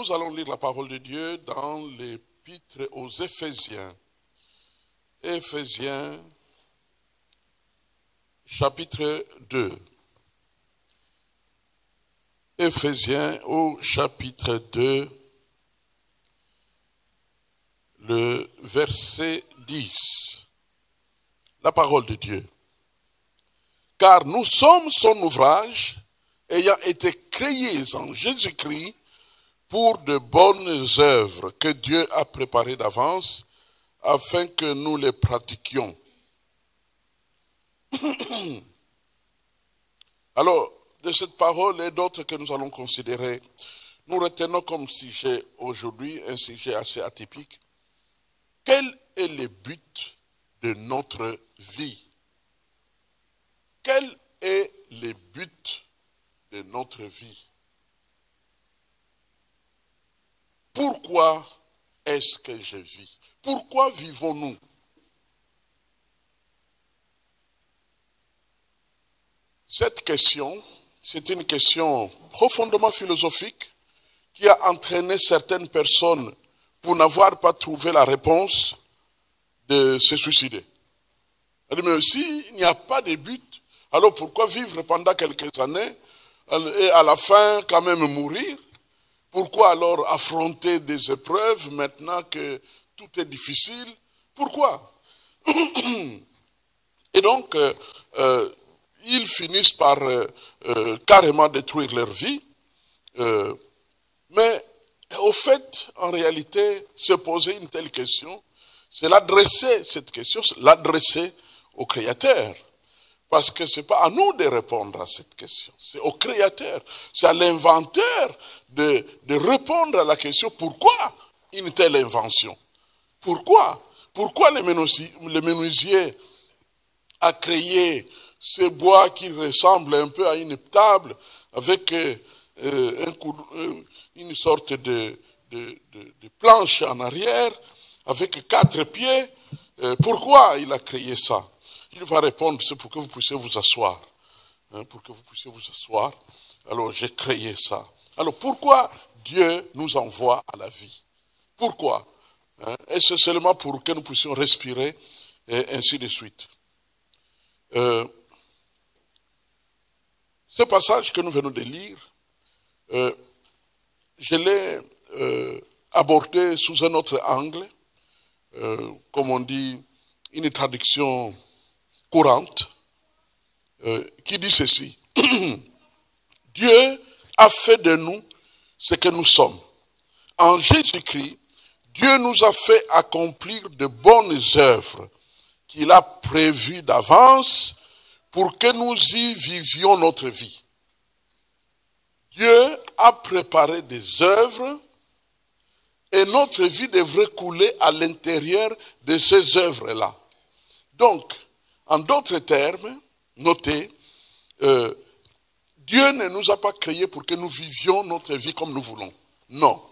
nous allons lire la parole de Dieu dans l'épître aux Éphésiens. Éphésiens, chapitre 2. Éphésiens au chapitre 2, le verset 10. La parole de Dieu. Car nous sommes son ouvrage, ayant été créés en Jésus-Christ pour de bonnes œuvres que Dieu a préparées d'avance afin que nous les pratiquions. Alors, de cette parole et d'autres que nous allons considérer, nous retenons comme sujet aujourd'hui, un sujet assez atypique. Quel est le but de notre vie? Quel est le but de notre vie? Pourquoi est-ce que je vis? Pourquoi vivons-nous? Cette question, c'est une question profondément philosophique qui a entraîné certaines personnes pour n'avoir pas trouvé la réponse de se suicider. Mais s'il n'y a pas de but, alors pourquoi vivre pendant quelques années et à la fin quand même mourir? Pourquoi alors affronter des épreuves maintenant que tout est difficile? Pourquoi? Et donc, ils finissent par carrément détruire leur vie. Mais au fait, en réalité, se poser une telle question, c'est cette question, c'est l'adresser au Créateur. Parce que ce n'est pas à nous de répondre à cette question, c'est au Créateur, c'est à l'inventeur de répondre à la question pourquoi une telle invention? Pourquoi le menuisier a créé ce bois qui ressemble un peu à une table avec une sorte de planche en arrière, avec 4 pieds? Pourquoi il a créé ça? Il va répondre, c'est pour que vous puissiez vous asseoir. Pour que vous puissiez vous asseoir. Alors j'ai créé ça. Alors pourquoi Dieu nous envoie à la vie? Pourquoi? Est-ce seulement pour que nous puissions respirer et ainsi de suite? Ce passage que nous venons de lire, je l'ai abordé sous un autre angle, comme on dit, une traduction courante, qui dit ceci. Dieu a fait de nous ce que nous sommes. En Jésus-Christ, Dieu nous a fait accomplir de bonnes œuvres qu'il a prévues d'avance pour que nous y vivions notre vie. Dieu a préparé des œuvres et notre vie devrait couler à l'intérieur de ces œuvres-là. Donc, en d'autres termes, notez, Dieu ne nous a pas créés pour que nous vivions notre vie comme nous voulons. Non.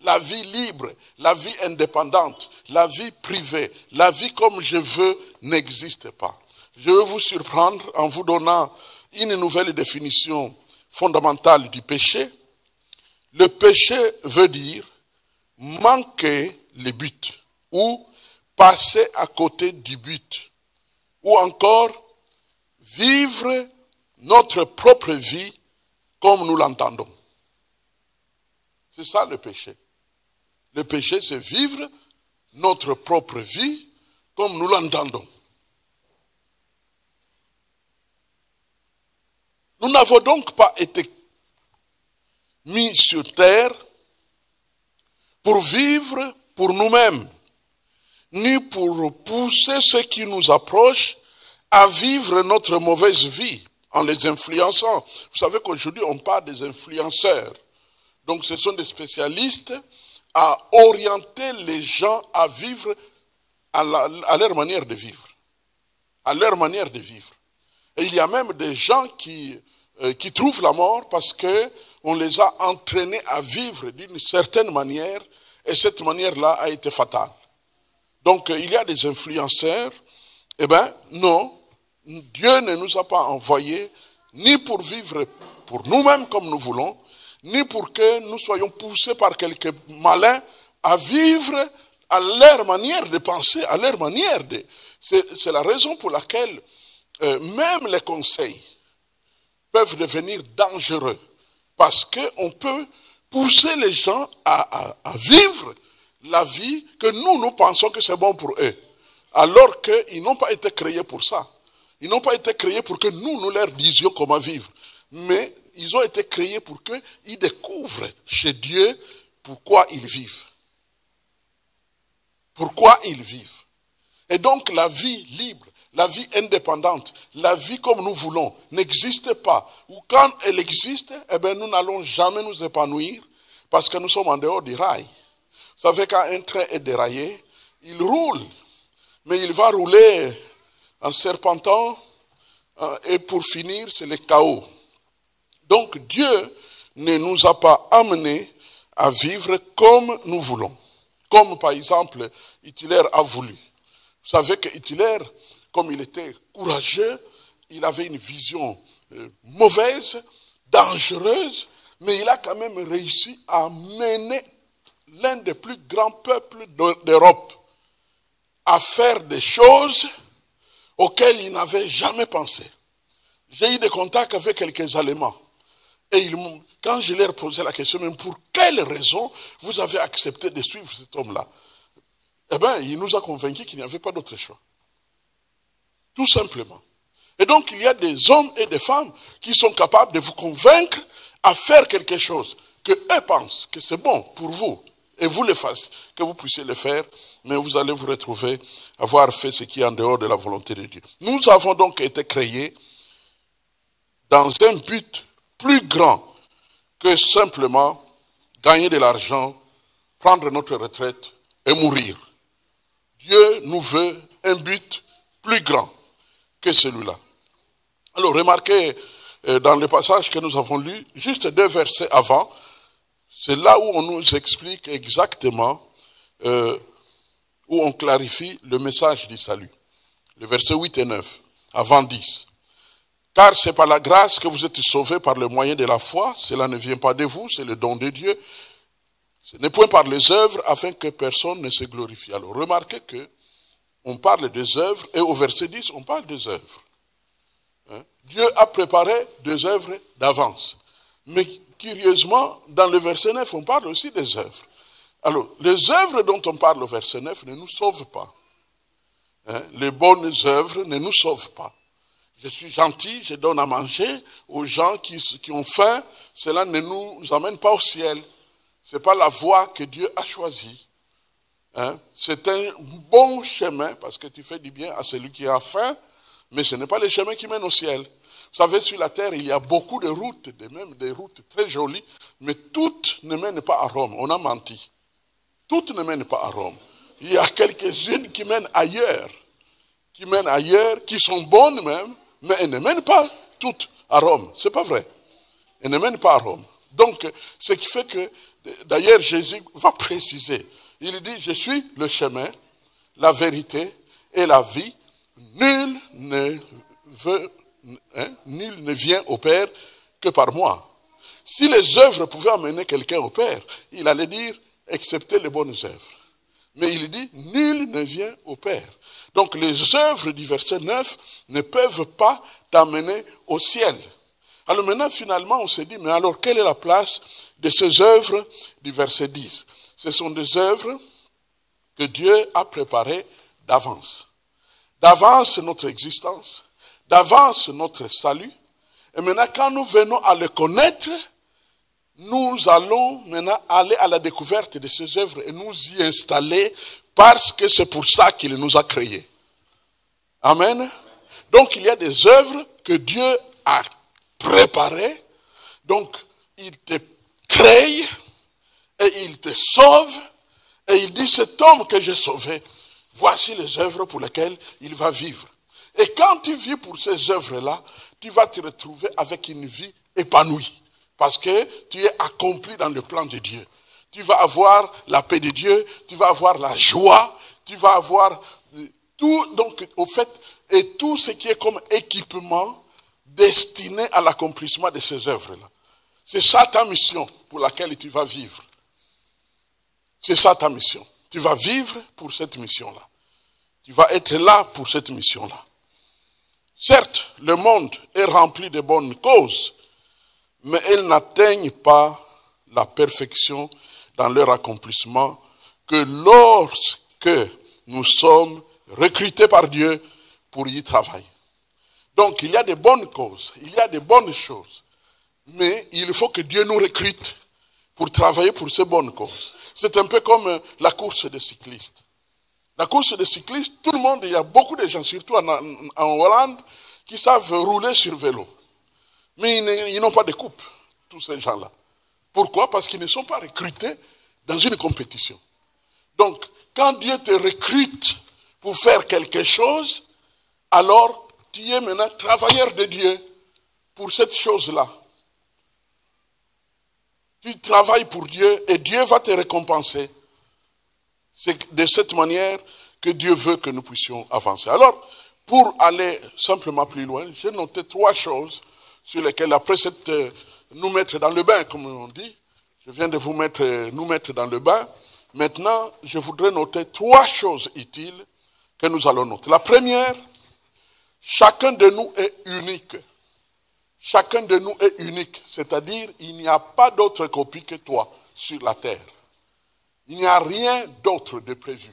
La vie libre, la vie indépendante, la vie privée, la vie comme je veux n'existe pas. Je vais vous surprendre en vous donnant une nouvelle définition fondamentale du péché. Le péché veut dire manquer le but ou passer à côté du but ou encore vivre notre propre vie comme nous l'entendons. C'est ça le péché. Le péché, c'est vivre notre propre vie comme nous l'entendons. Nous n'avons donc pas été mis sur terre pour vivre pour nous-mêmes, ni pour pousser ceux qui nous approchent à vivre notre mauvaise vie en les influençant. Vous savez qu'aujourd'hui, on parle des influenceurs. Donc, ce sont des spécialistes à orienter les gens à vivre à leur manière de vivre. À leur manière de vivre. Et il y a même des gens qui trouvent la mort parce qu'on les a entraînés à vivre d'une certaine manière et cette manière-là a été fatale. Donc, il y a des influenceurs. Eh bien, non, Dieu ne nous a pas envoyés ni pour vivre pour nous-mêmes comme nous voulons, ni pour que nous soyons poussés par quelques malins à vivre à leur manière de penser, à leur manière de... C'est la raison pour laquelle même les conseils peuvent devenir dangereux. Parce qu'on peut pousser les gens à vivre la vie que nous pensons que c'est bon pour eux. Alors qu'ils n'ont pas été créés pour ça. Ils n'ont pas été créés pour que nous leur disions comment vivre. Mais ils ont été créés pour qu'ils découvrent chez Dieu pourquoi ils vivent. Pourquoi ils vivent. Et donc la vie libre, la vie indépendante, la vie comme nous voulons, n'existe pas. Ou quand elle existe, eh bien, nous n'allons jamais nous épanouir parce que nous sommes en dehors du rail. Vous savez, quand un train est déraillé, il roule, mais il va rouler en serpentant et pour finir, c'est le chaos. Donc Dieu ne nous a pas amenés à vivre comme nous voulons. Comme par exemple, Hitler a voulu. Vous savez que Hitler, comme il était courageux, il avait une vision mauvaise, dangereuse, mais il a quand même réussi à mener l'un des plus grands peuples d'Europe à faire des choses auxquelles il n'avait jamais pensé. J'ai eu des contacts avec quelques Allemands. Et quand je leur posais la question, même pour quelle raison vous avez accepté de suivre cet homme-là? Eh bien, il nous a convaincus qu'il n'y avait pas d'autre choix. Tout simplement. Et donc, il y a des hommes et des femmes qui sont capables de vous convaincre à faire quelque chose que eux pensent que c'est bon pour vous. Et vous le fassiez, que vous puissiez le faire, mais vous allez vous retrouver à avoir fait ce qui est en dehors de la volonté de Dieu. Nous avons donc été créés dans un but plus grand que simplement gagner de l'argent, prendre notre retraite et mourir. Dieu nous veut un but plus grand que celui-là. Alors remarquez dans le passage que nous avons lu, juste 2 versets avant, c'est là où on nous explique exactement, où on clarifie le message du salut. Le verset 8 et 9, avant 10. Car c'est par la grâce que vous êtes sauvés par le moyen de la foi. Cela ne vient pas de vous, c'est le don de Dieu. Ce n'est point par les œuvres afin que personne ne se glorifie. Alors remarquez que on parle des œuvres et au verset 10, on parle des œuvres. Dieu a préparé des œuvres d'avance. Mais curieusement, dans le verset 9, on parle aussi des œuvres. Alors, les œuvres dont on parle au verset 9 ne nous sauvent pas. Les bonnes œuvres ne nous sauvent pas. Je suis gentil, je donne à manger aux gens qui ont faim. Cela ne nous amène pas au ciel. Ce n'est pas la voie que Dieu a choisie. C'est un bon chemin, parce que tu fais du bien à celui qui a faim, mais ce n'est pas le chemin qui mène au ciel. Vous savez, sur la terre, il y a beaucoup de routes, même des routes très jolies, mais toutes ne mènent pas à Rome. On a menti. Toutes ne mènent pas à Rome. Il y a quelques-unes qui mènent ailleurs, qui sont bonnes même, mais elles ne mènent pas toutes à Rome. Ce n'est pas vrai. Elles ne mènent pas à Rome. Donc, ce qui fait que, d'ailleurs, Jésus va préciser. Il dit, je suis le chemin, la vérité et la vie. Nul ne vient au Père que par moi. Si les œuvres pouvaient amener quelqu'un au Père, il allait dire, excepté les bonnes œuvres. Mais il dit, nul ne vient au Père. Donc les œuvres du verset 9 ne peuvent pas t'amener au ciel. Alors maintenant, finalement, on s'est dit, mais alors quelle est la place de ces œuvres du verset 10? Ce sont des œuvres que Dieu a préparées d'avance. D'avance notre existence, d'avance notre salut. Et maintenant, quand nous venons à le connaître, nous allons maintenant aller à la découverte de ces œuvres et nous y installer parce que c'est pour ça qu'il nous a créés. Amen. Donc il y a des œuvres que Dieu a préparées. Donc il te crée et il te sauve. Et il dit, cet homme que j'ai sauvé, voici les œuvres pour lesquelles il va vivre. Et quand tu vis pour ces œuvres-là, tu vas te retrouver avec une vie épanouie. Parce que tu es accompli dans le plan de Dieu. Tu vas avoir la paix de Dieu, tu vas avoir la joie, tu vas avoir tout, donc au fait, et tout ce qui est comme équipement destiné à l'accomplissement de ces œuvres-là. C'est ça ta mission pour laquelle tu vas vivre. C'est ça ta mission. Tu vas vivre pour cette mission-là. Tu vas être là pour cette mission-là. Certes, le monde est rempli de bonnes causes, mais elles n'atteignent pas la perfection dans leur accomplissement que lorsque nous sommes recrutés par Dieu pour y travailler. Donc, il y a des bonnes causes, il y a des bonnes choses, mais il faut que Dieu nous recrute pour travailler pour ces bonnes causes. C'est un peu comme la course des cyclistes. La course des cyclistes, tout le monde, il y a beaucoup de gens, surtout en Hollande, qui savent rouler sur vélo. Mais ils n'ont pas de coupe, tous ces gens-là. Pourquoi? Parce qu'ils ne sont pas recrutés dans une compétition. Donc, quand Dieu te recrute pour faire quelque chose, alors tu es maintenant travailleur de Dieu pour cette chose-là. Tu travailles pour Dieu et Dieu va te récompenser. C'est de cette manière que Dieu veut que nous puissions avancer. Alors, pour aller simplement plus loin, j'ai noté 3 choses sur lesquelles, après nous mettre dans le bain, comme on dit, je viens de nous mettre dans le bain. Maintenant, je voudrais noter 3 choses utiles que nous allons noter. La première, chacun de nous est unique. Chacun de nous est unique, c'est-à-dire il n'y a pas d'autre copie que toi sur la terre. Il n'y a rien d'autre de prévu.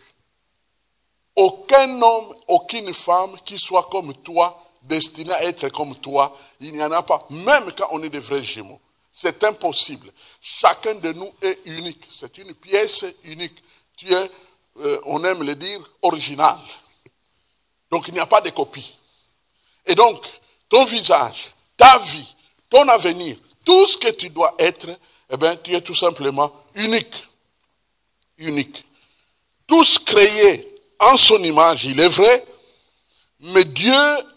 Aucun homme, aucune femme qui soit comme toi, destiné à être comme toi, il n'y en a pas, même quand on est des vrais jumeaux. C'est impossible. Chacun de nous est unique. C'est une pièce unique. Tu es, on aime le dire, original. Donc il n'y a pas de copie. Et donc, ton visage, ta vie, ton avenir, tout ce que tu dois être, eh bien, tu es tout simplement unique. Unique. Tous créés en son image, il est vrai, mais Dieu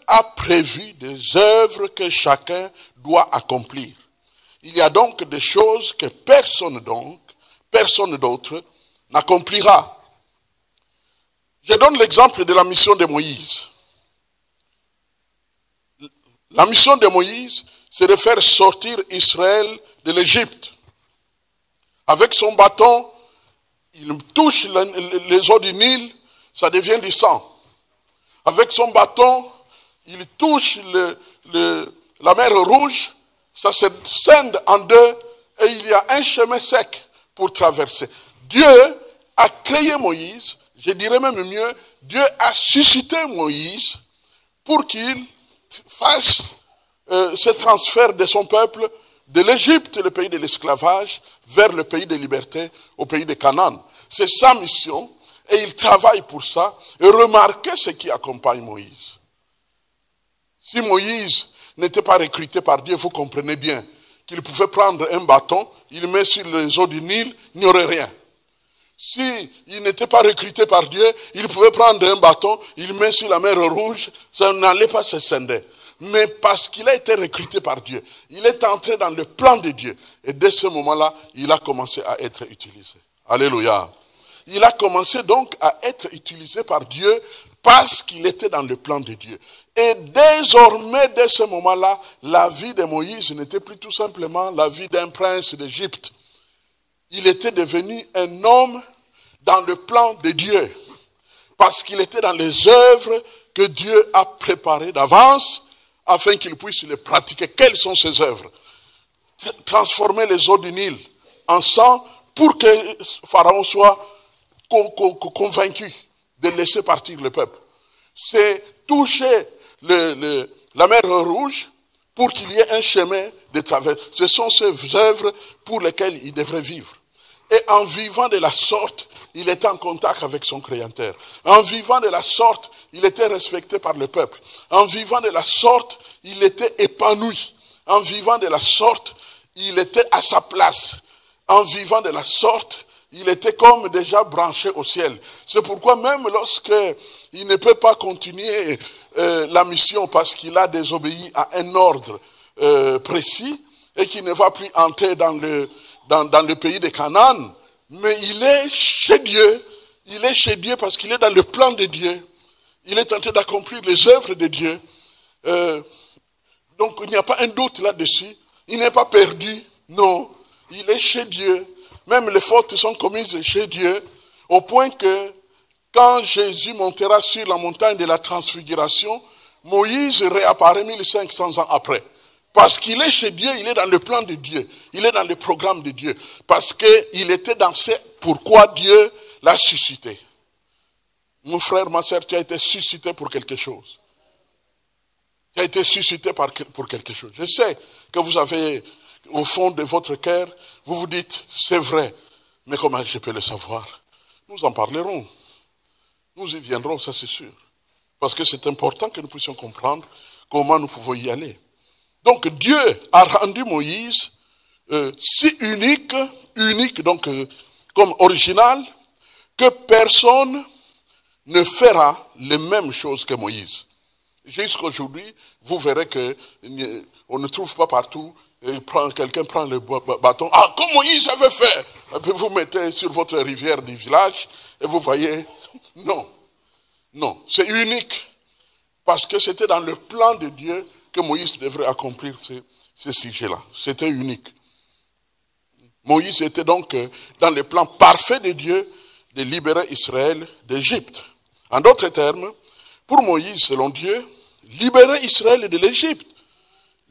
a prévu des œuvres que chacun doit accomplir. Il y a donc des choses que personne d'autre n'accomplira. Je donne l'exemple de la mission de Moïse. La mission de Moïse, c'est de faire sortir Israël de l'Égypte. Avec son bâton, il touche les eaux du Nil, ça devient du sang. Avec son bâton, il touche la mer Rouge, ça se scinde en deux et il y a un chemin sec pour traverser. Dieu a créé Moïse, je dirais même mieux, Dieu a suscité Moïse pour qu'il fasse ce transfert de son peuple de l'Égypte, le pays de l'esclavage, vers le pays de liberté, au pays de Canaan. C'est sa mission et il travaille pour ça. Et remarquez ce qui accompagne Moïse. Si Moïse n'était pas recruté par Dieu, vous comprenez bien qu'il pouvait prendre un bâton, il met sur les eaux du Nil, il n'y aurait rien. Si il n'était pas recruté par Dieu, il pouvait prendre un bâton, il met sur la mer Rouge, ça n'allait pas se scinder. Mais parce qu'il a été recruté par Dieu, il est entré dans le plan de Dieu. Et dès ce moment-là, il a commencé à être utilisé. Alléluia. Il a commencé donc à être utilisé par Dieu parce qu'il était dans le plan de Dieu. Et désormais, dès ce moment-là, la vie de Moïse n'était plus tout simplement la vie d'un prince d'Égypte. Il était devenu un homme dans le plan de Dieu. Parce qu'il était dans les œuvres que Dieu a préparées d'avance afin qu'il puisse les pratiquer. Quelles sont ces œuvres? Transformer les eaux du Nil en sang pour que Pharaon soit convaincu de laisser partir le peuple. C'est toucher la mer Rouge pour qu'il y ait un chemin de travers. Ce sont ces œuvres pour lesquelles il devrait vivre. Et en vivant de la sorte, il était en contact avec son Créateur. En vivant de la sorte, il était respecté par le peuple. En vivant de la sorte, il était épanoui. En vivant de la sorte, il était à sa place. En vivant de la sorte, il était comme déjà branché au ciel. C'est pourquoi même lorsqu'il ne peut pas continuer la mission parce qu'il a désobéi à un ordre précis et qu'il ne va plus entrer dans le pays de Canaan, mais il est chez Dieu. Il est chez Dieu parce qu'il est dans le plan de Dieu. Il est en train d'accomplir les œuvres de Dieu. Donc il n'y a pas un doute là-dessus. Il n'est pas perdu. Non, il est chez Dieu. Même les fautes sont commises chez Dieu, au point que quand Jésus montera sur la montagne de la transfiguration, Moïse réapparaît 1500 ans après. Parce qu'il est chez Dieu, il est dans le plan de Dieu. Il est dans le programme de Dieu. Parce qu'il était dans ce pourquoi Dieu l'a suscité. Mon frère, ma soeur, tu as été suscité pour quelque chose. Tu as été suscité pour quelque chose. Je sais que vous avez, au fond de votre cœur, vous vous dites, c'est vrai. Mais comment je peux le savoir? Nous en parlerons. Nous y viendrons, ça c'est sûr. Parce que c'est important que nous puissions comprendre comment nous pouvons y aller. Donc Dieu a rendu Moïse si unique donc comme original, que personne ne fera les mêmes choses que Moïse. Jusqu'aujourd'hui, vous verrez qu'on ne trouve pas partout, quelqu'un prend le bâton, ah, comme Moïse avait fait, et puis vous mettez sur votre rivière du village, et vous voyez, non, non, c'est unique, parce que c'était dans le plan de Dieu que Moïse devrait accomplir ce sujet-là, c'était unique. Moïse était donc dans le plan parfait de Dieu de libérer Israël d'Égypte. En d'autres termes, pour Moïse, selon Dieu, libérer Israël de l'Égypte,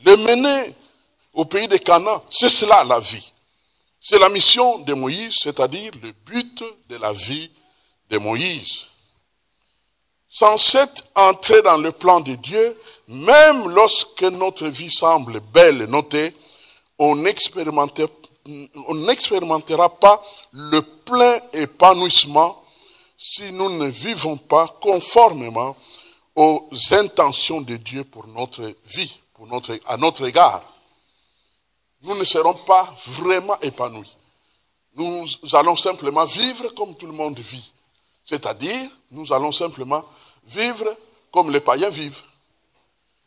le mener au pays de Canaan, c'est cela la vie. C'est la mission de Moïse, c'est-à-dire le but de la vie de Moïse. Sans cette entrée dans le plan de Dieu, même lorsque notre vie semble belle et notée, on n'expérimentera pas le plein épanouissement si nous ne vivons pas conformément aux intentions de Dieu pour notre vie, à notre égard. Nous ne serons pas vraiment épanouis. Nous allons simplement vivre comme tout le monde vit. C'est-à-dire, nous allons simplement vivre comme les païens vivent.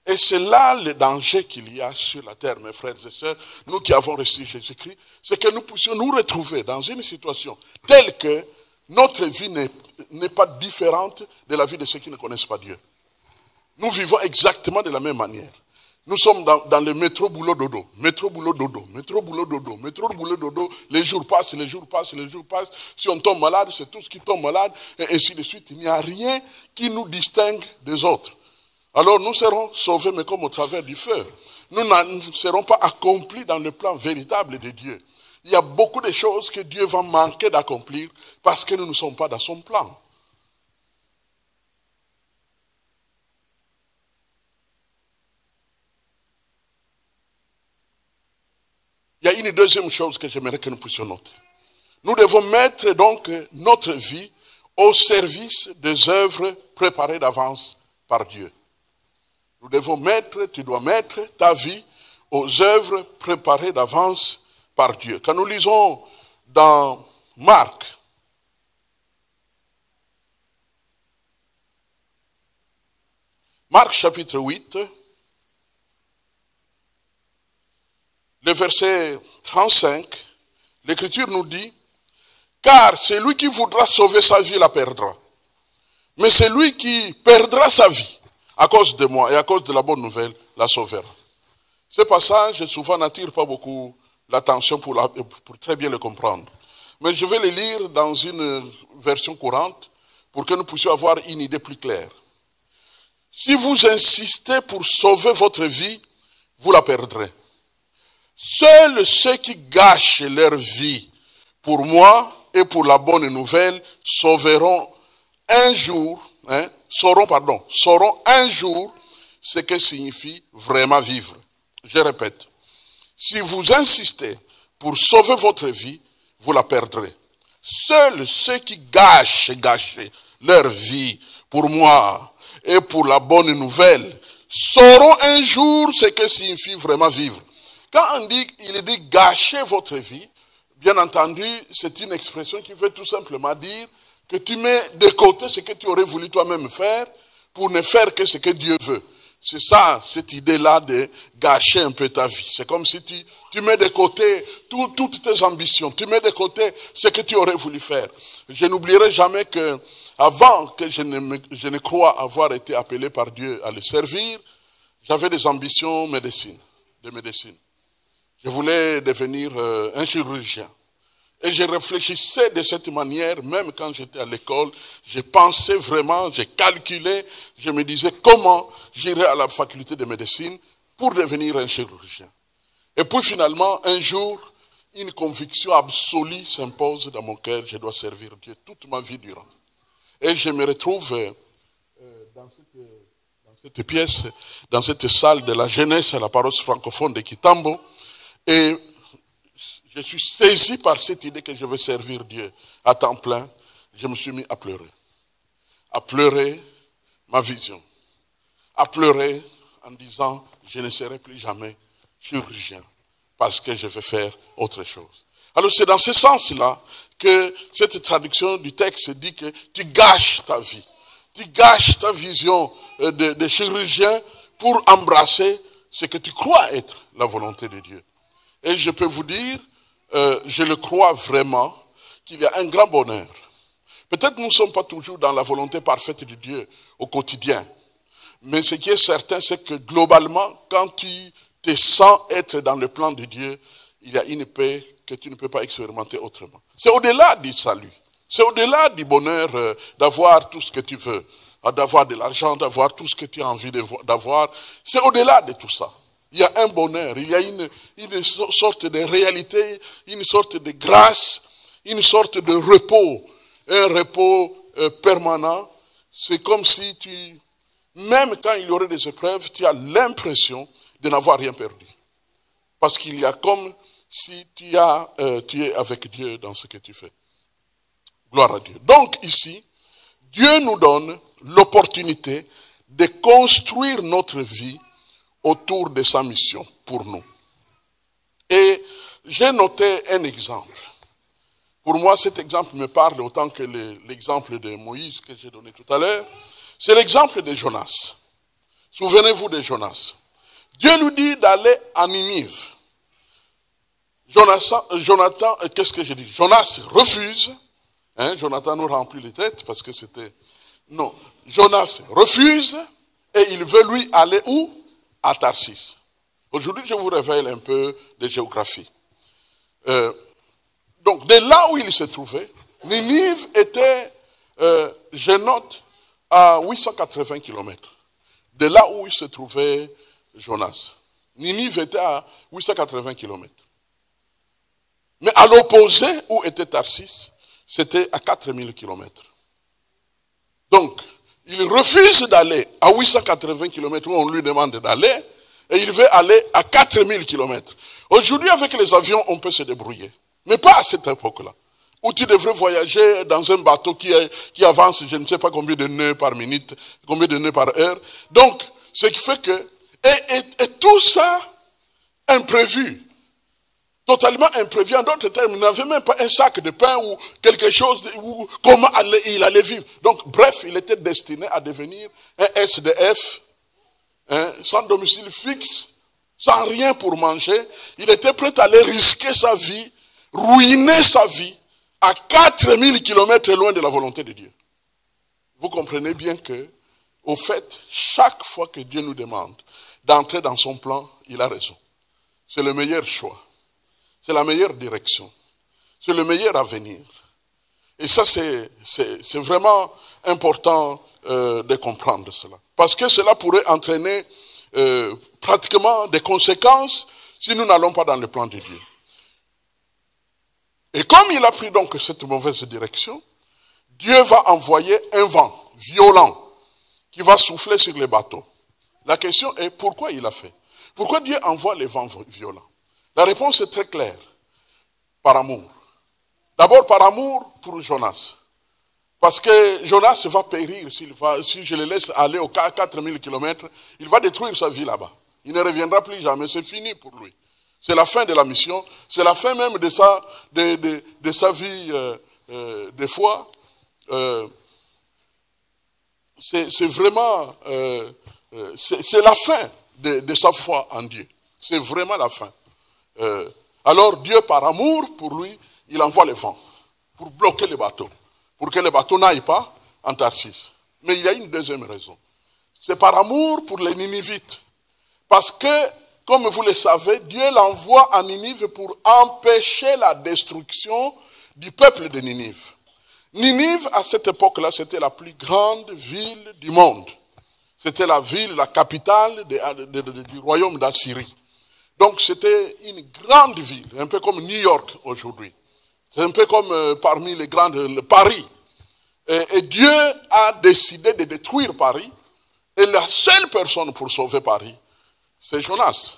Et c'est là le danger qu'il y a sur la terre, mes frères et sœurs, nous qui avons reçu Jésus-Christ, c'est que nous puissions nous retrouver dans une situation telle que notre vie n'est pas différente de la vie de ceux qui ne connaissent pas Dieu. Nous vivons exactement de la même manière. Nous sommes dans le métro boulot dodo, métro boulot dodo, métro boulot dodo, métro boulot dodo, les jours passent, les jours passent, les jours passent. Si on tombe malade, c'est tous qui tombent malades, et ainsi de suite. Il n'y a rien qui nous distingue des autres. Alors nous serons sauvés, mais comme au travers du feu. Nous ne serons pas accomplis dans le plan véritable de Dieu. Il y a beaucoup de choses que Dieu va manquer d'accomplir parce que nous ne sommes pas dans son plan. Il y a une deuxième chose que j'aimerais que nous puissions noter. Nous devons mettre donc notre vie au service des œuvres préparées d'avance par Dieu. Nous devons tu dois mettre ta vie aux œuvres préparées d'avance par Dieu. Quand nous lisons dans Marc, chapitre 8, le verset 35, l'Écriture nous dit, « Car celui qui voudra sauver sa vie la perdra. Mais celui qui perdra sa vie, à cause de moi et à cause de la bonne nouvelle, la sauvera. » Ce passage, souvent, n'attire pas beaucoup l'attention pour très bien le comprendre. Mais je vais le lire dans une version courante pour que nous puissions avoir une idée plus claire. Si vous insistez pour sauver votre vie, vous la perdrez. Seuls ceux qui gâchent leur vie pour moi et pour la bonne nouvelle sauront un jour ce que signifie vraiment vivre. Je répète, si vous insistez pour sauver votre vie, vous la perdrez. Seuls ceux qui gâchent leur vie pour moi et pour la bonne nouvelle sauront un jour ce que signifie vraiment vivre. Quand il dit gâcher votre vie, bien entendu, c'est une expression qui veut tout simplement dire que tu mets de côté ce que tu aurais voulu toi-même faire pour ne faire que ce que Dieu veut. C'est ça, cette idée-là de gâcher un peu ta vie. C'est comme si tu mets de côté toutes tes ambitions, tu mets de côté ce que tu aurais voulu faire. Je n'oublierai jamais que avant que je ne crois avoir été appelé par Dieu à le servir, j'avais des ambitions de médecine. Je voulais devenir un chirurgien. Et je réfléchissais de cette manière, même quand j'étais à l'école, je pensais vraiment, j'ai calculé, je me disais comment j'irais à la faculté de médecine pour devenir un chirurgien. Et puis finalement, un jour, une conviction absolue s'impose dans mon cœur, je dois servir Dieu toute ma vie durant. Et je me retrouve dans cette pièce, dans cette salle de la jeunesse à la paroisse francophone de Kitambo, et je suis saisi par cette idée que je veux servir Dieu à temps plein. Je me suis mis à pleurer ma vision, à pleurer en disant je ne serai plus jamais chirurgien parce que je vais faire autre chose. Alors c'est dans ce sens-là que cette traduction du texte dit que tu gâches ta vie, tu gâches ta vision de chirurgien pour embrasser ce que tu crois être la volonté de Dieu. Et je peux vous dire, je le crois vraiment, qu'il y a un grand bonheur. Peut-être nous ne sommes pas toujours dans la volonté parfaite de Dieu au quotidien. Mais ce qui est certain, c'est que globalement, quand tu te sens être dans le plan de Dieu, il y a une paix que tu ne peux pas expérimenter autrement. C'est au-delà du salut. C'est au-delà du bonheur d'avoir tout ce que tu veux, d'avoir de l'argent, d'avoir tout ce que tu as envie d'avoir. C'est au-delà de tout ça. Il y a un bonheur, il y a une sorte de réalité, une sorte de grâce, une sorte de repos, un repos permanent. C'est comme si même quand il y aurait des épreuves, tu as l'impression de n'avoir rien perdu. Parce qu'il y a comme si tu es avec Dieu dans ce que tu fais. Gloire à Dieu. Donc ici, Dieu nous donne l'opportunité de construire notre vie autour de sa mission pour nous. Et j'ai noté un exemple. Pour moi, cet exemple me parle autant que l'exemple de Moïse que j'ai donné tout à l'heure. C'est l'exemple de Jonas. Souvenez-vous de Jonas. Dieu lui dit d'aller à Ninive. Jonathan, qu'est-ce que j'ai dit? Jonas refuse. Jonathan nous remplit les têtes parce que c'était... Non, Jonas refuse et il veut lui aller où? À Tarsis. Aujourd'hui, je vous révèle un peu de géographie. Donc, de là où il se trouvait, Ninive était, je note, à 880 km. De là où il se trouvait Jonas. Ninive était à 880 km. Mais à l'opposé, où était Tarsis, c'était à 4000 km. Donc, il refuse d'aller à 880 km où on lui demande d'aller, et il veut aller à 4000 km. Aujourd'hui, avec les avions, on peut se débrouiller. Mais pas à cette époque-là, où tu devrais voyager dans un bateau qui avance, je ne sais pas combien de nœuds par minute, combien de nœuds par heure. Donc, ce qui fait que... Et tout ça, imprévu. Totalement imprévu. En d'autres termes, il n'avait même pas un sac de pain ou quelque chose, ou comment il allait vivre. Donc, bref, il était destiné à devenir un SDF, sans domicile fixe, sans rien pour manger. Il était prêt à aller risquer sa vie, ruiner sa vie, à 4000 km loin de la volonté de Dieu. Vous comprenez bien que, au fait, chaque fois que Dieu nous demande d'entrer dans son plan, il a raison. C'est le meilleur choix. C'est la meilleure direction. C'est le meilleur avenir. Et ça, c'est vraiment important de comprendre cela. Parce que cela pourrait entraîner pratiquement des conséquences si nous n'allons pas dans le plan de Dieu. Et comme il a pris donc cette mauvaise direction, Dieu va envoyer un vent violent qui va souffler sur les bateaux. La question est pourquoi il a fait? Pourquoi Dieu envoie les vents violents? La réponse est très claire. Par amour. D'abord par amour pour Jonas. Parce que Jonas va périr si je le laisse aller aux 4000 km, il va détruire sa vie là-bas. Il ne reviendra plus jamais, c'est fini pour lui. C'est la fin de la mission, c'est la fin même de sa vie de foi. C'est vraiment, c'est la fin de sa foi en Dieu. C'est vraiment la fin. Alors Dieu, par amour pour lui, il envoie les vents pour bloquer les bateaux, pour que les bateaux n'aillent pas en Tarsis. Mais il y a une deuxième raison. C'est par amour pour les Ninivites. Parce que comme vous le savez, Dieu l'envoie à Ninive pour empêcher la destruction du peuple de Ninive. Ninive, à cette époque-là, c'était la plus grande ville du monde. C'était la ville, la capitale du royaume d'Assyrie. Donc c'était une grande ville, un peu comme New York aujourd'hui. C'est un peu comme parmi les grandes, Paris. Et Dieu a décidé de détruire Paris. Et la seule personne pour sauver Paris, c'est Jonas.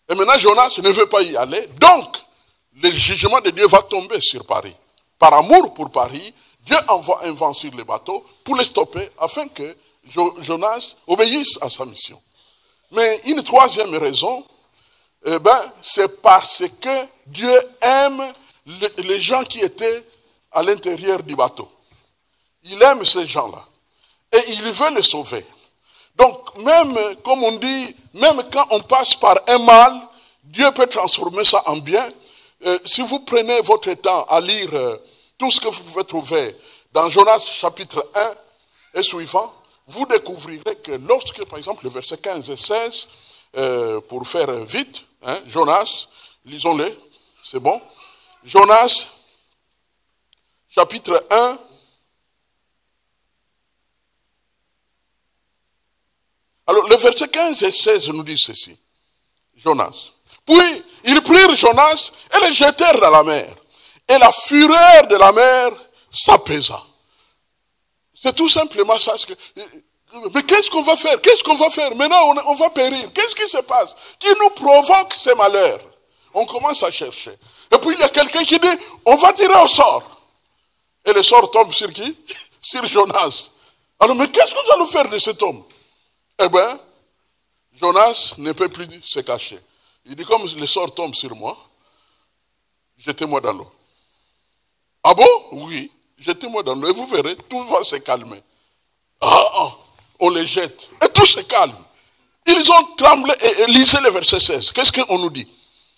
Et maintenant, Jonas ne veut pas y aller. Donc, le jugement de Dieu va tomber sur Paris. Par amour pour Paris, Dieu envoie un vent sur les bateaux pour les stopper afin que Jonas obéisse à sa mission. Mais une troisième raison, c'est parce que Dieu aime les gens qui étaient à l'intérieur du bateau. Il aime ces gens-là. Et il veut les sauver. Donc, même, comme on dit, même quand on passe par un mal, Dieu peut transformer ça en bien. Si vous prenez votre temps à lire tout ce que vous pouvez trouver dans Jonas chapitre 1 et suivant, vous découvrirez que lorsque, par exemple, le verset 15 et 16, pour faire vite, Jonas, lisons-le, c'est bon. Jonas, chapitre 1, alors le verset 15 et 16 nous dit ceci, Jonas. Puis, ils prirent Jonas et le jetèrent dans la mer. Et la fureur de la mer s'apaisa. C'est tout simplement ça. Mais qu'est-ce qu'on va faire? Qu'est-ce qu'on va faire? Maintenant, on va périr. Qu'est-ce qui se passe? Qui nous provoque ces malheurs? On commence à chercher. Et puis, il y a quelqu'un qui dit, on va tirer au sort. Et le sort tombe sur qui? Sur Jonas. Alors, mais qu'est-ce que nous allons faire de cet homme? Eh bien, Jonas ne peut plus se cacher. Il dit, comme le sort tombe sur moi, jetez-moi dans l'eau. Ah bon? Oui, jetez-moi dans l'eau et vous verrez, tout va se calmer. On les jette et tout se calme. Ils ont tremblé et lisez le verset 16. Qu'est-ce qu'on nous dit?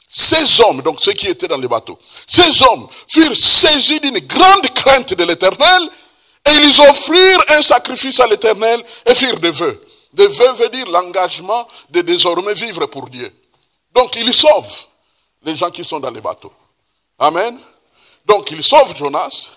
Ces hommes, donc ceux qui étaient dans les bateaux, ces hommes furent saisis d'une grande crainte de l'Éternel et ils offrirent un sacrifice à l'Éternel et firent des vœux. Des vœux veut dire l'engagement de désormais vivre pour Dieu. Donc ils sauvent les gens qui sont dans les bateaux. Amen. Donc ils sauvent Jonas,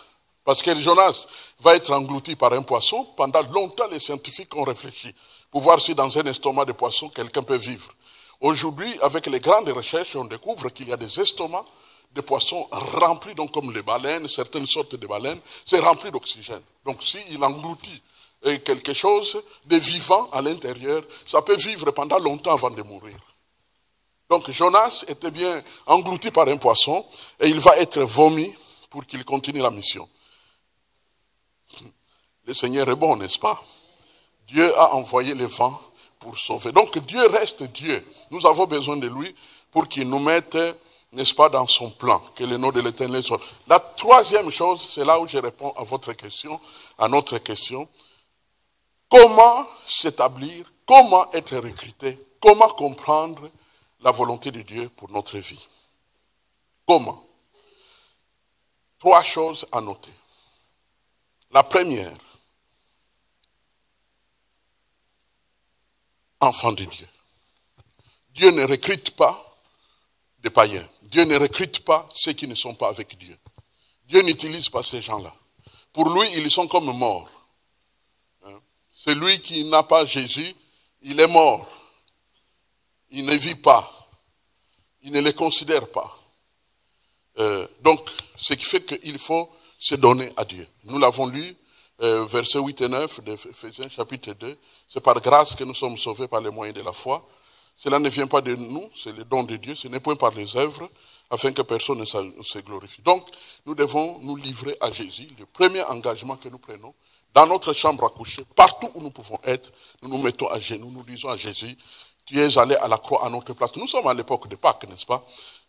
parce que Jonas va être englouti par un poisson. Pendant longtemps, les scientifiques ont réfléchi pour voir si dans un estomac de poisson, quelqu'un peut vivre. Aujourd'hui, avec les grandes recherches, on découvre qu'il y a des estomacs de poissons remplis, donc comme les baleines, certaines sortes de baleines, c'est rempli d'oxygène. Donc s'il engloutit quelque chose de vivant à l'intérieur, ça peut vivre pendant longtemps avant de mourir. Donc Jonas était bien englouti par un poisson et il va être vomi pour qu'il continue la mission. Le Seigneur est bon, n'est-ce pas? Dieu a envoyé le vent pour sauver. Donc Dieu reste Dieu. Nous avons besoin de lui pour qu'il nous mette, n'est-ce pas, dans son plan. Que le nom de l'Éternel soit. La troisième chose, c'est là où je réponds à votre question, à notre question. Comment s'établir, comment être recruté, comment comprendre la volonté de Dieu pour notre vie. Comment? Trois choses à noter. La première, enfant de Dieu. Dieu ne recrute pas des païens. Dieu ne recrute pas ceux qui ne sont pas avec Dieu. Dieu n'utilise pas ces gens-là. Pour lui, ils sont comme morts. Celui qui n'a pas Jésus, il est mort. Il ne vit pas. Il ne les considère pas. Donc, ce qui fait qu'il faut se donner à Dieu. Nous l'avons lu, versets 8 et 9 d'Éphésiens chapitre 2. C'est par grâce que nous sommes sauvés par les moyens de la foi. Cela ne vient pas de nous, c'est le don de Dieu. Ce n'est point par les œuvres, afin que personne ne se glorifie. Donc, nous devons nous livrer à Jésus. Le premier engagement que nous prenons, dans notre chambre à coucher, partout où nous pouvons être, nous nous mettons à genoux, nous disons à Jésus, tu es allé à la croix à notre place. Nous sommes à l'époque de Pâques, n'est-ce pas?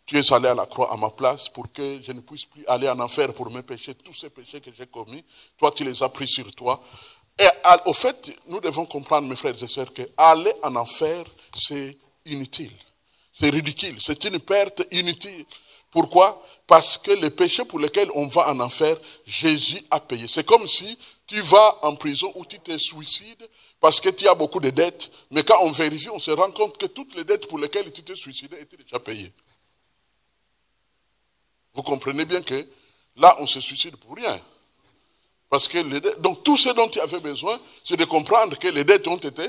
Tu es allé à la croix à ma place pour que je ne puisse plus aller en enfer pour mes péchés, tous ces péchés que j'ai commis. Toi, tu les as pris sur toi. Et au fait, nous devons comprendre, mes frères et sœurs, que aller en enfer, c'est inutile. C'est ridicule. C'est une perte inutile. Pourquoi? Parce que les péchés pour lesquels on va en enfer, Jésus a payé. C'est comme si tu vas en prison ou tu te suicides parce que tu as beaucoup de dettes, mais quand on vérifie, on se rend compte que toutes les dettes pour lesquelles tu t'es suicidé étaient déjà payées. Vous comprenez bien que là, on se suicide pour rien. Parce que donc tout ce dont tu avais besoin, c'est de comprendre que les dettes ont été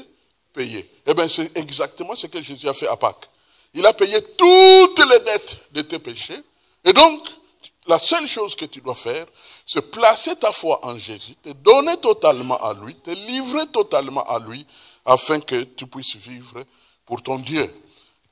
payées. Eh bien, c'est exactement ce que Jésus a fait à Pâques. Il a payé toutes les dettes de tes péchés. Et donc, la seule chose que tu dois faire, c'est placer ta foi en Jésus, te donner totalement à lui, te livrer totalement à lui, afin que tu puisses vivre pour ton Dieu.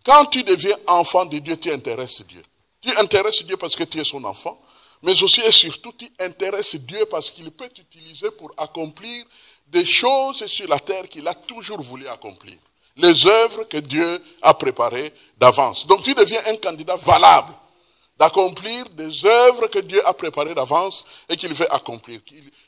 Quand tu deviens enfant de Dieu, tu intéresses Dieu. Tu intéresses Dieu parce que tu es son enfant, mais aussi et surtout, tu intéresses Dieu parce qu'il peut t'utiliser pour accomplir des choses sur la terre qu'il a toujours voulu accomplir. Les œuvres que Dieu a préparées d'avance. Donc tu deviens un candidat valable d'accomplir des œuvres que Dieu a préparées d'avance et qu'il veut accomplir.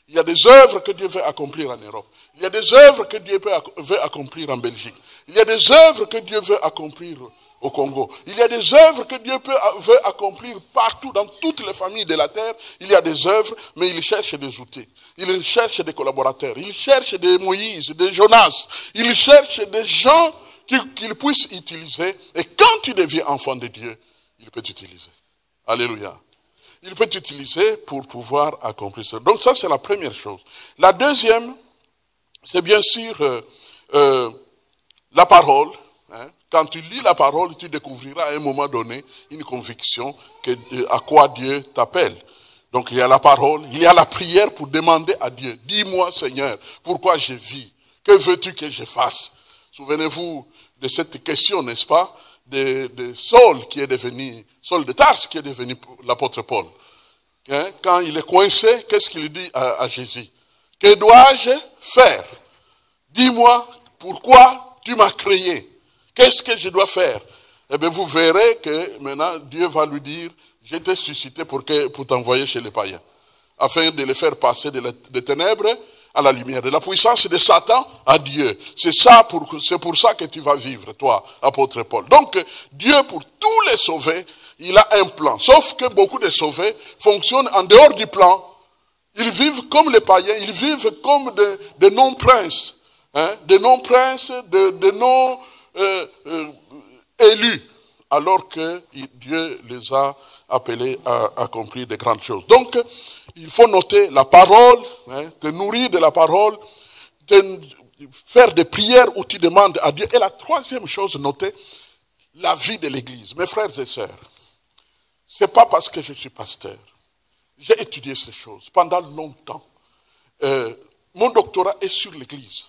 Il y a des œuvres que Dieu veut accomplir en Europe. Il y a des œuvres que Dieu veut accomplir en Belgique. Il y a des œuvres que Dieu veut accomplir au Congo. Il y a des œuvres que Dieu veut accomplir partout, dans toutes les familles de la terre. Il y a des œuvres, mais il cherche des outils. Il cherche des collaborateurs. Il cherche des Moïse, des Jonas. Il cherche des gens qu'il puisse utiliser. Et quand tu deviens enfant de Dieu, il peut t'utiliser. Alléluia. Il peut t'utiliser pour pouvoir accomplir ça. Donc ça, c'est la première chose. La deuxième, c'est bien sûr la parole. Hein. Quand tu lis la parole, tu découvriras à un moment donné une conviction à quoi Dieu t'appelle. Donc il y a la parole, il y a la prière pour demander à Dieu. Dis-moi Seigneur, pourquoi je vis? Que veux-tu que je fasse? Souvenez-vous de cette question, n'est-ce pas? De Saul qui est devenu, Saul de Tarse qui est devenu l'apôtre Paul. Hein? Quand il est coincé, qu'est-ce qu'il dit à Jésus? Que dois-je faire? Dis-moi pourquoi tu m'as créé. Qu'est-ce que je dois faire? Eh bien, vous verrez que maintenant, Dieu va lui dire, je t'ai suscité pour t'envoyer chez les païens, afin de les faire passer des ténèbres à la lumière, de la puissance de Satan à Dieu. C'est pour ça que tu vas vivre, toi, apôtre Paul. Donc, Dieu, pour tous les sauver, il a un plan. Sauf que beaucoup de sauvés fonctionnent en dehors du plan. Ils vivent comme les païens, ils vivent comme des non-princes. Hein, des non-princes, des non-élus. Alors que Dieu les a appelés à accomplir de grandes choses. Donc, il faut noter la parole, hein, te nourrir de la parole, faire des prières où tu demandes à Dieu. Et la troisième chose, notez la vie de l'Église. Mes frères et sœurs, ce n'est pas parce que je suis pasteur. J'ai étudié ces choses pendant longtemps. Mon doctorat est sur l'Église.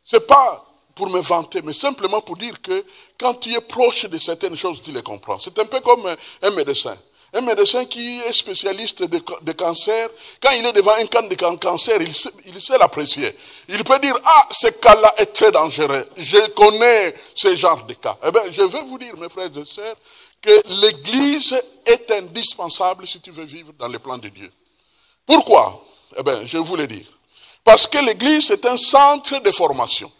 Ce n'est pas pour me vanter, mais simplement pour dire que quand tu es proche de certaines choses, tu les comprends. C'est un peu comme un médecin. Un médecin qui est spécialiste de cancer, quand il est devant un cas de cancer, il sait l'apprécier. Il peut dire, ah, ce cas-là est très dangereux. Je connais ce genre de cas. Eh bien, je vais vous dire, mes frères et sœurs, que l'Église est indispensable si tu veux vivre dans les plans de Dieu. Pourquoi? Eh bien, je vais vous le dire. Parce que l'Église est un centre de formation.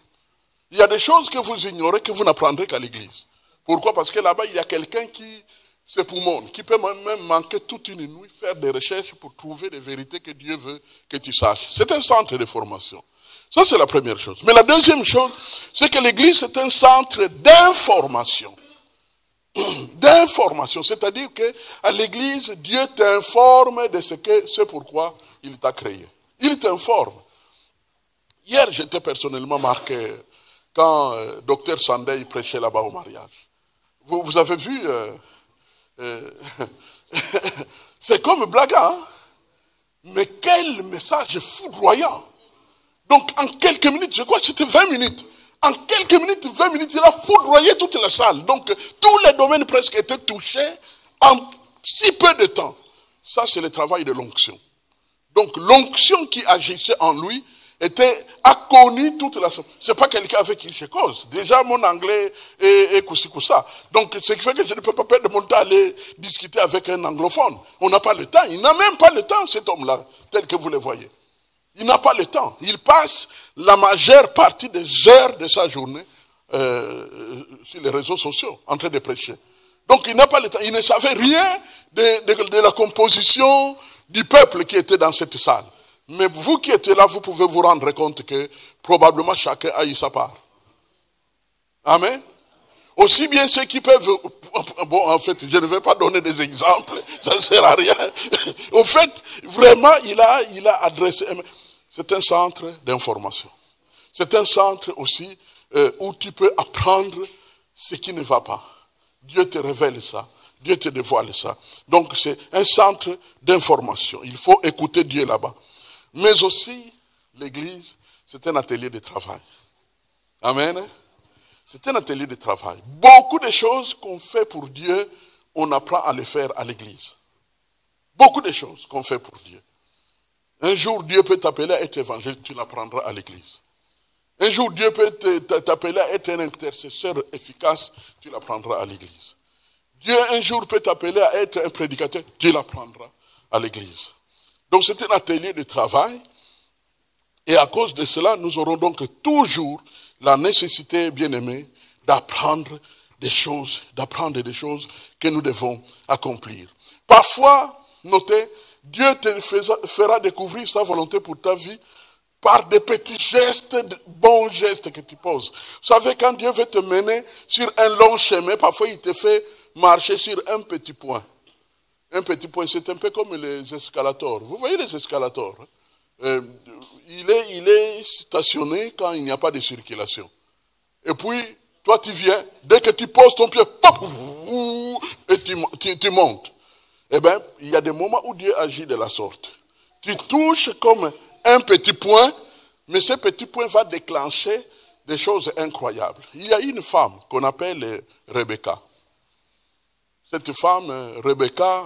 Il y a des choses que vous ignorez, que vous n'apprendrez qu'à l'Église. Pourquoi? Parce que là-bas, il y a quelqu'un qui se poumonne, qui peut même manquer toute une nuit, faire des recherches pour trouver des vérités que Dieu veut que tu saches. C'est un centre de formation. Ça, c'est la première chose. Mais la deuxième chose, c'est que l'Église est un centre d'information. D'information. C'est-à-dire qu'à l'Église, Dieu t'informe de ce pourquoi il t'a créé. Il t'informe. Hier, j'étais personnellement marqué quand Dr Sandey prêchait là-bas au mariage. Vous avez vu, c'est comme Blaga, hein? Mais quel message foudroyant. Donc en quelques minutes, je crois que c'était 20 minutes, en quelques minutes, 20 minutes, il a foudroyé toute la salle. Donc tous les domaines presque étaient touchés en si peu de temps. Ça, c'est le travail de l'onction. Donc l'onction qui agissait en lui a connu toute la... Ce n'est pas quelqu'un avec qui je cause. Déjà, mon anglais est coussi-coussa. Donc, ce qui fait que je ne peux pas perdre mon temps à aller discuter avec un anglophone. On n'a pas le temps. Il n'a même pas le temps, cet homme-là, tel que vous le voyez. Il n'a pas le temps. Il passe la majeure partie des heures de sa journée sur les réseaux sociaux, en train de prêcher. Donc, il n'a pas le temps. Il ne savait rien de la composition du peuple qui était dans cette salle. Mais vous qui êtes là, vous pouvez vous rendre compte que probablement chacun a eu sa part. Amen. Aussi bien ceux qui peuvent... Bon, en fait, je ne vais pas donner des exemples, ça ne sert à rien. Au fait, vraiment, il a adressé... C'est un centre d'information. C'est un centre aussi où tu peux apprendre ce qui ne va pas. Dieu te révèle ça. Dieu te dévoile ça. Donc, c'est un centre d'information. Il faut écouter Dieu là-bas. Mais aussi, l'église, c'est un atelier de travail. Amen. C'est un atelier de travail. Beaucoup de choses qu'on fait pour Dieu, on apprend à les faire à l'église. Beaucoup de choses qu'on fait pour Dieu. Un jour, Dieu peut t'appeler à être évangéliste, tu l'apprendras à l'église. Un jour, Dieu peut t'appeler à être un intercesseur efficace, tu l'apprendras à l'église. Dieu, un jour, peut t'appeler à être un prédicateur, tu l'apprendras à l'église. Donc, c'est un atelier de travail. Et à cause de cela, nous aurons donc toujours la nécessité, bien-aimés, d'apprendre des choses que nous devons accomplir. Parfois, notez, Dieu te fera découvrir sa volonté pour ta vie par des petits gestes, de bons gestes que tu poses. Vous savez, quand Dieu veut te mener sur un long chemin, parfois il te fait marcher sur un petit point. Un petit point, c'est un peu comme les escalators. Vous voyez les escalators? Il est stationné quand il n'y a pas de circulation. Et puis, toi tu viens, dès que tu poses ton pied, pop, et tu montes. Eh bien, il y a des moments où Dieu agit de la sorte. Tu touches comme un petit point, mais ce petit point va déclencher des choses incroyables. Il y a une femme qu'on appelle Rebecca. Cette femme, Rebecca,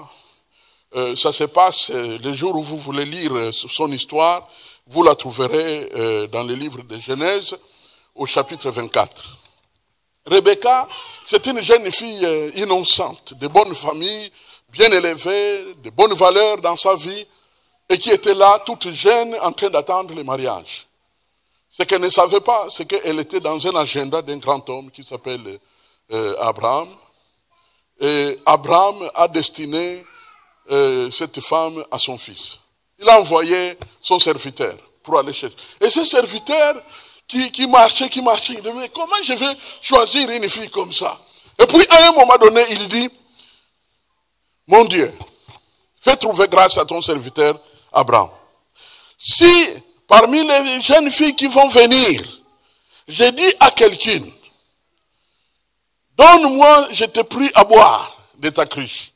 ça se passe le jour où vous voulez lire son histoire, vous la trouverez dans le livre de Genèse au chapitre 24. Rebecca, c'est une jeune fille innocente, de bonne famille, bien élevée, de bonnes valeurs dans sa vie, et qui était là, toute jeune, en train d'attendre le mariage. Ce qu'elle ne savait pas, c'est qu'elle était dans un agenda d'un grand homme qui s'appelle Abraham. Et Abraham a destiné cette femme à son fils. Il a envoyé son serviteur pour aller chercher. Et ce serviteur qui marchait, il dit, mais comment je vais choisir une fille comme ça? Et puis à un moment donné, il dit, mon Dieu, fais trouver grâce à ton serviteur Abraham. Si parmi les jeunes filles qui vont venir, j'ai dit à quelqu'un, donne-moi, je te prie à boire de ta cruche.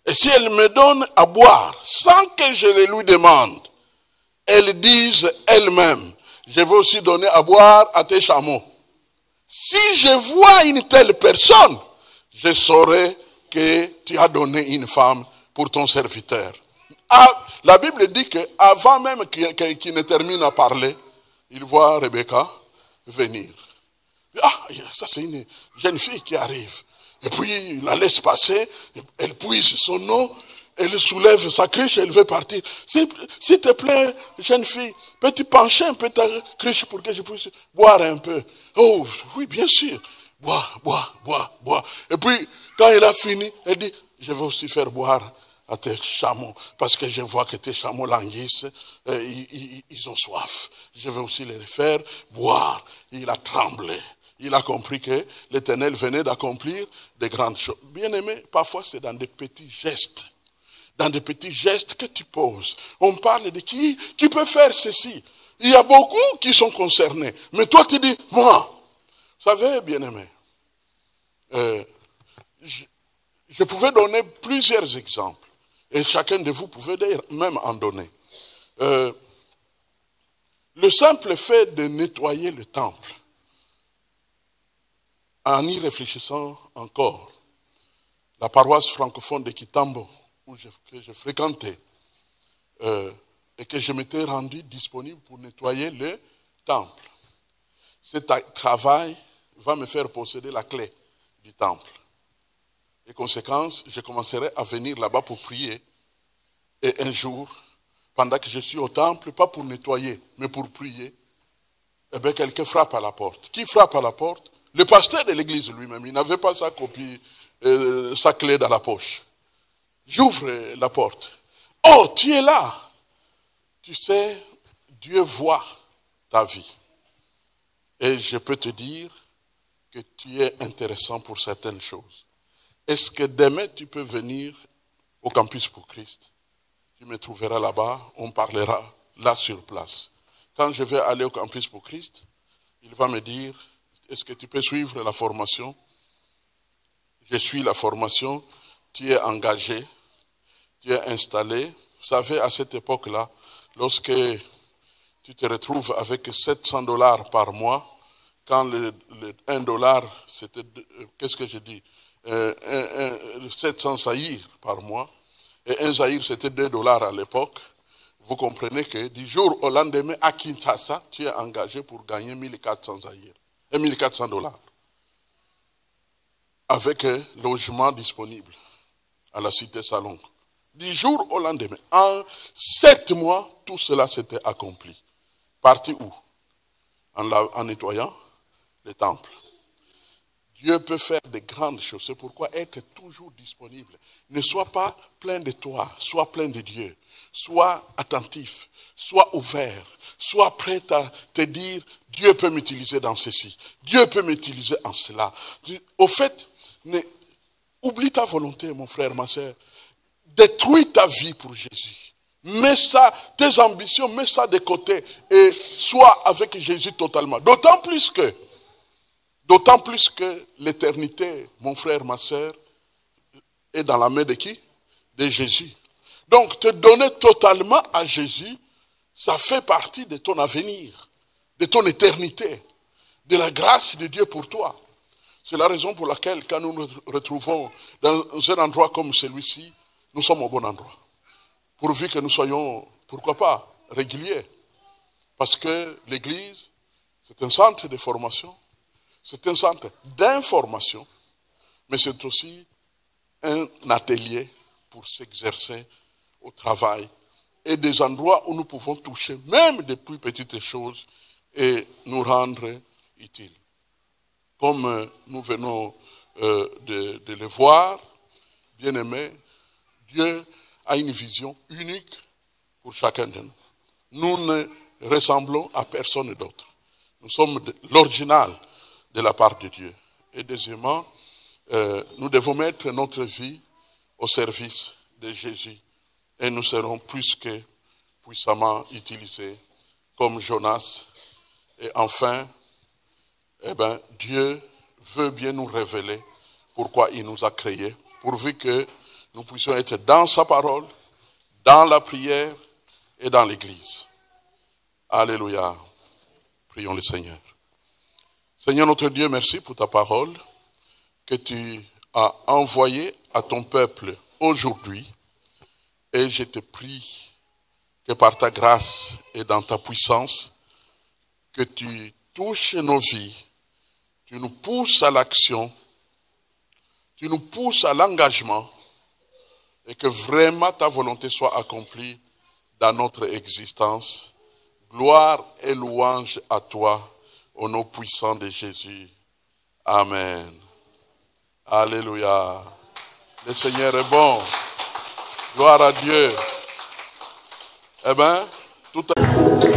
Et si elle me donne à boire, sans que je le lui demande, elle dise elle-même, je vais aussi donner à boire à tes chameaux. Si je vois une telle personne, je saurai que tu as donné une femme pour ton serviteur. Ah, la Bible dit qu'avant même qu'il ne termine à parler, il voit Rebecca venir. Ah, ça c'est une jeune fille qui arrive. Et puis il la laisse passer, elle puise son eau, elle soulève sa cruche, elle veut partir. S'il te plaît, jeune fille, peux-tu pencher un peu ta cruche pour que je puisse boire un peu? Oh, oui, bien sûr. Bois. Et puis, quand elle a fini, elle dit, je vais aussi faire boire à tes chameaux, parce que je vois que tes chameaux languissent, ils ont soif. Je vais aussi les faire boire. Il a tremblé. Il a compris que l'Éternel venait d'accomplir de grandes choses. Bien aimé, parfois c'est dans des petits gestes. Dans des petits gestes que tu poses. On parle de qui peut faire ceci. Il y a beaucoup qui sont concernés. Mais toi tu dis, moi. Vous savez, bien aimé, je pouvais donner plusieurs exemples. Et chacun de vous pouvait même en donner. Le simple fait de nettoyer le temple, en y réfléchissant encore, la paroisse francophone de Kitambo, que je fréquentais, et que je m'étais rendu disponible pour nettoyer le temple. Ce travail va me faire posséder la clé du temple. Et conséquence, je commencerai à venir là-bas pour prier. Et un jour, pendant que je suis au temple, pas pour nettoyer, mais pour prier, eh bien, quelqu'un frappe à la porte. Qui frappe à la porte? Le pasteur de l'église lui-même, il n'avait pas sa copie, sa clé dans la poche. J'ouvre la porte. Oh, tu es là. Tu sais, Dieu voit ta vie. Et je peux te dire que tu es intéressant pour certaines choses. Est-ce que demain tu peux venir au Campus pour Christ? Tu me trouveras là-bas, on parlera là sur place. Quand je vais aller au Campus pour Christ, il va me dire, est-ce que tu peux suivre la formation? Je suis la formation, tu es engagé, tu es installé. Vous savez, à cette époque-là, lorsque tu te retrouves avec 700 $ par mois, quand le 1 $, c'était, qu'est-ce que je dis, 700 zaïrs par mois, et un zaïr c'était 2 $ à l'époque, vous comprenez que du jour au lendemain, à Kinshasa, tu es engagé pour gagner 1400 zaïrs, et 1400 $, avec un logement disponible à la cité Salon. Du jour au lendemain, en 7 mois, tout cela s'était accompli. Parti où? En nettoyant les temples. Dieu peut faire de grandes choses. C'est pourquoi être toujours disponible. Ne sois pas plein de toi, sois plein de Dieu. Sois attentif, sois ouvert, sois prêt à te dire, Dieu peut m'utiliser dans ceci, Dieu peut m'utiliser en cela. Au fait, oublie ta volonté, mon frère, ma soeur. Détruis ta vie pour Jésus. Mets ça, tes ambitions, mets ça de côté et sois avec Jésus totalement. D'autant plus que l'éternité, mon frère, ma soeur, est dans la main de qui? De Jésus. Donc, te donner totalement à Jésus, ça fait partie de ton avenir, de ton éternité, de la grâce de Dieu pour toi. C'est la raison pour laquelle, quand nous nous retrouvons dans un endroit comme celui-ci, nous sommes au bon endroit. Pourvu que nous soyons, pourquoi pas, réguliers. Parce que l'Église, c'est un centre de formation, c'est un centre d'information, mais c'est aussi un atelier pour s'exercer au travail et des endroits où nous pouvons toucher même des plus petites choses et nous rendre utiles. Comme nous venons de le voir, bien aimés, Dieu a une vision unique pour chacun de nous. Nous ne ressemblons à personne d'autre. Nous sommes l'original de la part de Dieu. Et deuxièmement, nous devons mettre notre vie au service de Jésus. Et nous serons plus que puissamment utilisés comme Jonas. Et enfin, Dieu veut bien nous révéler pourquoi il nous a créés, pourvu que nous puissions être dans sa parole, dans la prière et dans l'église. Alléluia. Prions le Seigneur. Seigneur notre Dieu, merci pour ta parole que tu as envoyée à ton peuple aujourd'hui. Et je te prie que par ta grâce et dans ta puissance, que tu touches nos vies, tu nous pousses à l'action, tu nous pousses à l'engagement et que vraiment ta volonté soit accomplie dans notre existence. Gloire et louange à toi, au nom puissant de Jésus. Amen. Alléluia. Le Seigneur est bon. Gloire à Dieu. Tout à